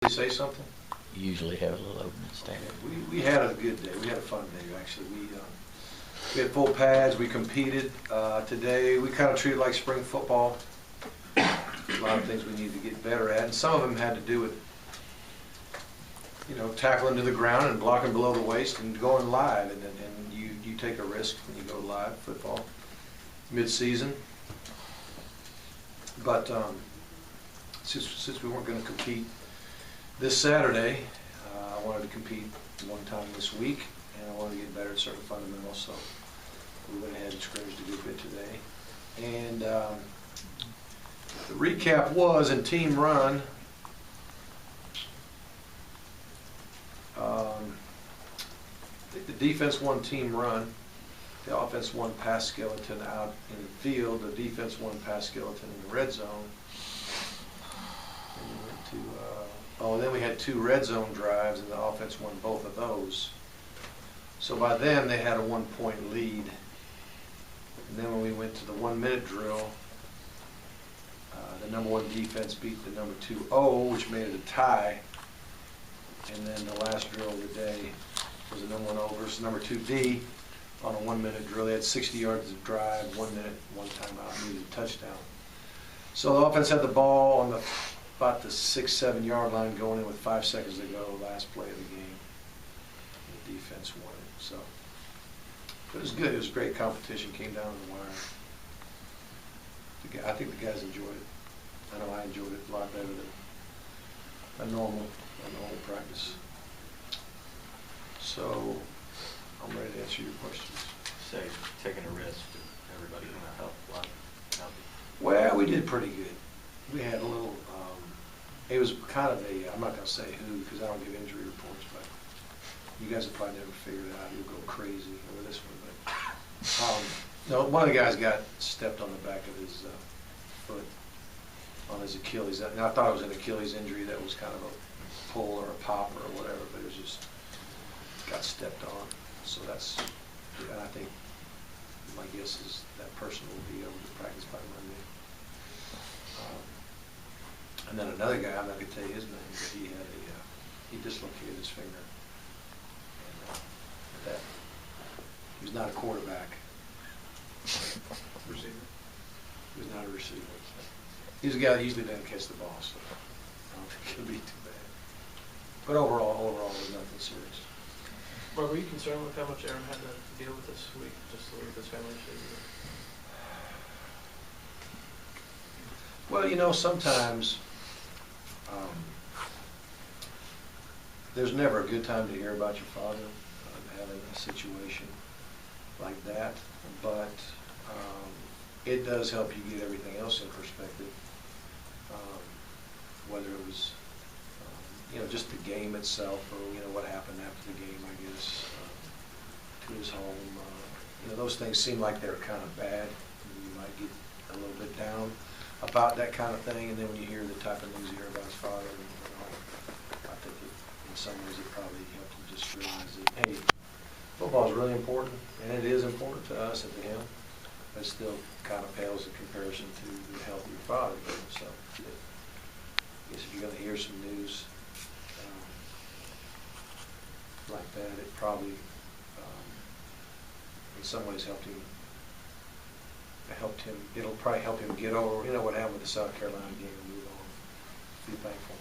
you say something? You usually have a little opening statement. We had a good day. We had a fun day, actually. We had full pads. We competed today. We kind of treated it like spring football. A lot of things we need to get better at, and some of them had to do with, tackling to the ground and blocking below the waist and going live. And you take a risk when you go live football mid-season. But since we weren't going to compete this Saturday, I wanted to compete one time this week, and I wanted to get better at certain fundamentals. So we went ahead and scrimmaged a good bit today. And the recap was in team run. I think the defense won team run. The offense won pass skeleton out in the field. The defense won pass skeleton in the red zone. And we went to, then we had 2 red zone drives, and the offense won both of those. So by then they had a 1-point lead. And then when we went to the 1-minute drill, the number 1 defense beat the number 2 O, which made it a tie. And then the last drill of the day was the number 1 O versus number 2 D on a 1-minute drill. They had 60 yards of drive, 1 minute, 1 timeout, needed a touchdown. So the offense had the ball on about the 6-7 yard line going in with 5 seconds to go, last play of the game. The defense won it. So it was good. It was great competition. Came down to the wire. I think the guys enjoyed it. I know I enjoyed it a lot better than a normal practice. So I'm ready to answer your questions. So taking a risk, everybody going to help a lot? Well, we did pretty good. We had a little, it was kind of I'm not going to say who because I don't give injury reports, but you guys have probably never figured it out. You'll go crazy over this one. But no, one of the guys got stepped on the back of his foot on his Achilles. Now, I thought it was an Achilles injury that was kind of a pull or a pop or whatever, but it was just got stepped on. So that's, I think, my guess is that person will be able to practice by Monday. And then another guy, I'm not going to tell you his name, but he dislocated his finger. And he was not a quarterback. Receiver. He was not a receiver. He's a guy that usually doesn't catch the ball, so I don't think it'll be too bad. But overall, it was nothing serious. Mark, were you concerned with how much Aaron had to deal with this week, just with his family issue? Well, sometimes there's never a good time to hear about your father having a situation like that, but it does help you get everything else in perspective. Whether it was, just the game itself, or what happened after the game, I guess, to his home. Those things seem like they're kind of bad. You might get a little bit down about that kind of thing, and then when you hear the type of news you hear about his father, I think in some ways it probably helped him just realize that, hey, football is really important, and it is important to us and to him, but it still kind of pales in comparison to the health of your father. So I guess if you're going to hear some news like that, it probably in some ways helped him. It'll probably help him get over, what happened with the South Carolina game and move on. Be thankful.